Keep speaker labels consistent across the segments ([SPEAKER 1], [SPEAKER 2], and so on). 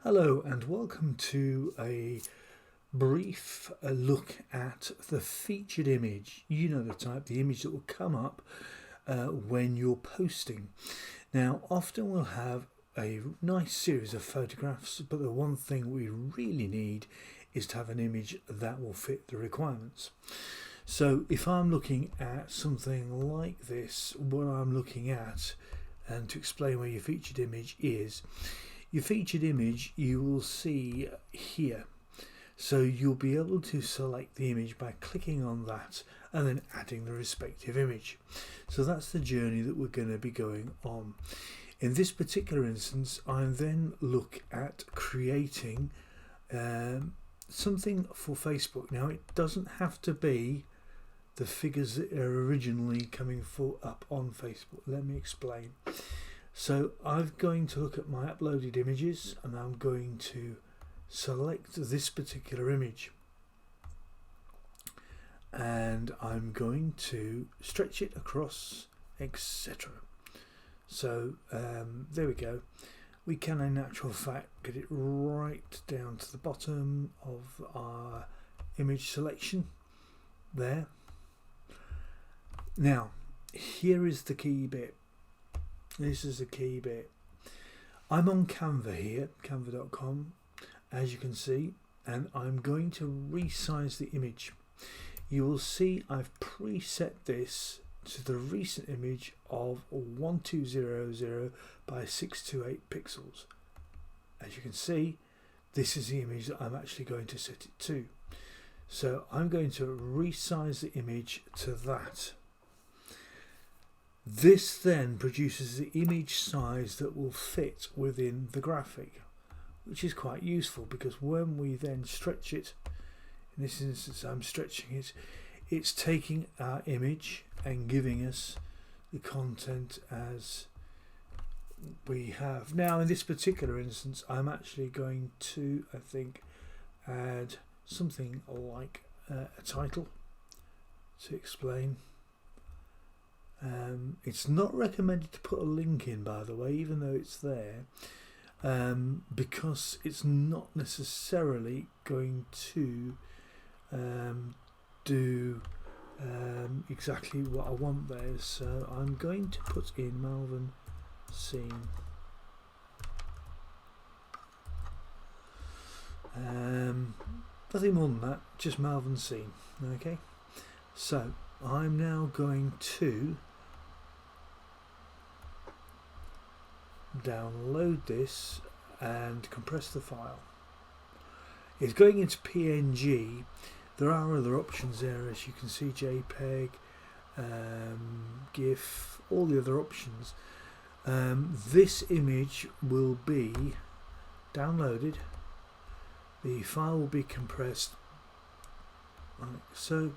[SPEAKER 1] Hello and welcome to a brief look at the featured image. You know the type, the image that will come up when you're posting. Now often we'll have a nice series of photographs, but the one thing we really need is to have an image that will fit the requirements. So if I'm looking at something like this, what I'm looking at, and to explain where your featured image is, your featured image you will see here. So you'll be able to select the image by clicking on that and then adding the respective image. So that's the journey that we're going to be going on. In this particular instance, I then look at creating something for Facebook. Now it doesn't have to be the figures that are originally coming up on Facebook. Let me explain. So I'm going to look at my uploaded images and I'm going to select this particular image and I'm going to stretch it across, etc. So there we go. We can in actual fact get it right down to the bottom of our image selection there. Now here is the key bit. This is the key bit. I'm on Canva here, canva.com, as you can see, and I'm going to resize the image. You will see I've preset this to the recent image of 1200 by 628 pixels. As you can see, this is the image that I'm actually going to set it to. So I'm going to resize the image to that. This then produces the image size that will fit within the graphic, which is quite useful because when we then stretch it, in this instance I'm stretching it, it's taking our image and giving us the content as we have. Now in this particular instance I'm actually going to, I think, add something like a title to explain. It's not recommended to put a link in, by the way, even though it's there, because it's not necessarily going to do exactly what I want there. So I'm going to put in Malvern scene. Nothing more than that, just Malvern scene. Okay, so I'm now going to download this and compress the file. It's going into PNG. There are other options there, as you can see, JPEG, GIF, all the other options. This image will be downloaded. The file will be compressed like so,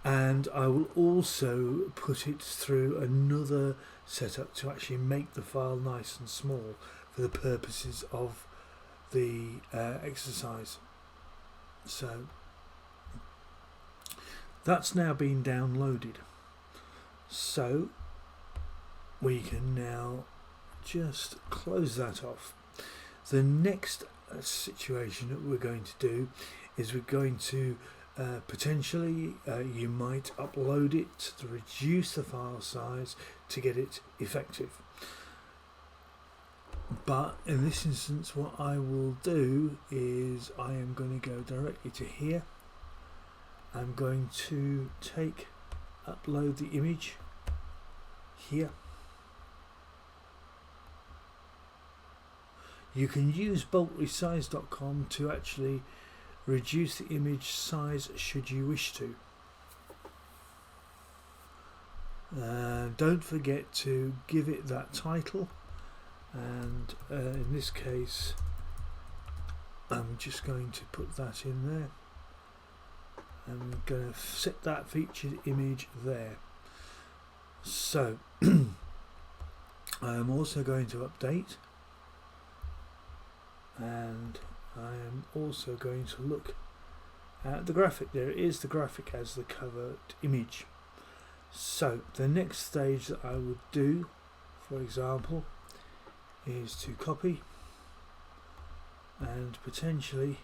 [SPEAKER 1] and I will also put it through another setup to actually make the file nice and small for the purposes of the exercise. So that's now been downloaded, so we can now just close that off. The next situation that we're going to do is we're going to potentially you might upload it to reduce the file size to get it effective, but in this instance what I will do is I am going to go directly to here. I'm going to upload the image here. You can use bulkresize.com to actually reduce the image size should you wish to. Don't forget to give it that title, and in this case I'm just going to put that in there. I'm going to set that featured image there. So I'm also going to update, and I am also going to look at the graphic. There is the graphic as the covered image. So the next stage that I would do, for example, is to copy and potentially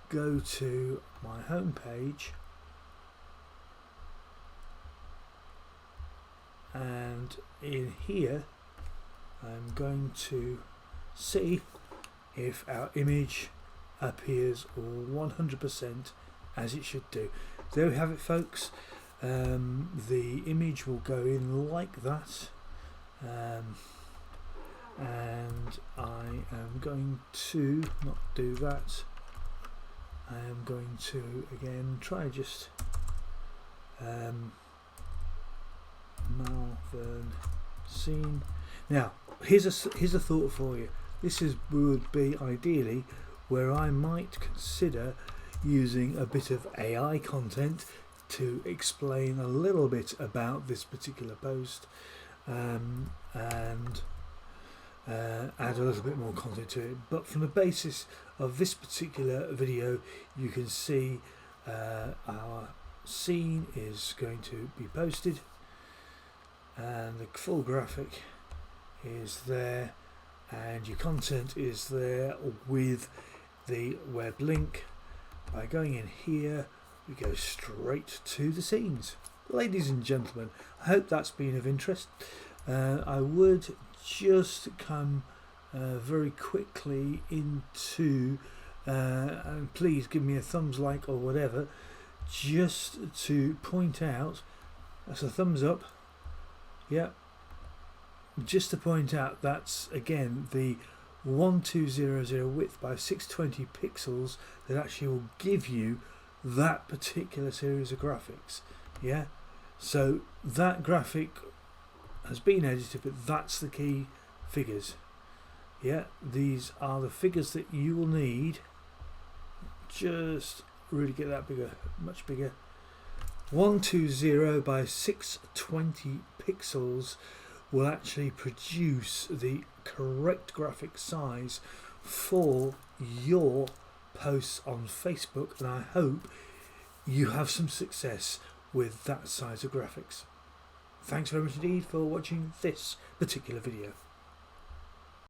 [SPEAKER 1] go to my home page, and in here I'm going to see if our image appears 100% as it should do. There we have it, folks. The image will go in like that, and I am going to not do that. I am going to again try just Malvern scene. Now here's a thought for you. This would be ideally where I might consider using a bit of AI content to explain a little bit about this particular post, and add a little bit more content to it. But from the basis of this particular video, you can see our scene is going to be posted, and the full graphic is there, and your content is there with the web link. By going in here, we go straight to the scenes. Ladies and gentlemen, I hope that's been of interest. I would just come very quickly into, and please give me a thumbs like or whatever, just to point out, that's a thumbs up, yeah, just to point out that's again the 1200 width by 620 pixels that actually will give you that particular series of graphics. Yeah, so that graphic has been edited, but that's the key figures. Yeah, these are the figures that you will need. Just really get that bigger, much bigger. 120 by 620 pixels will actually produce the correct graphic size for your posts on Facebook, and I hope you have some success with that size of graphics. Thanks very much indeed for watching this particular video.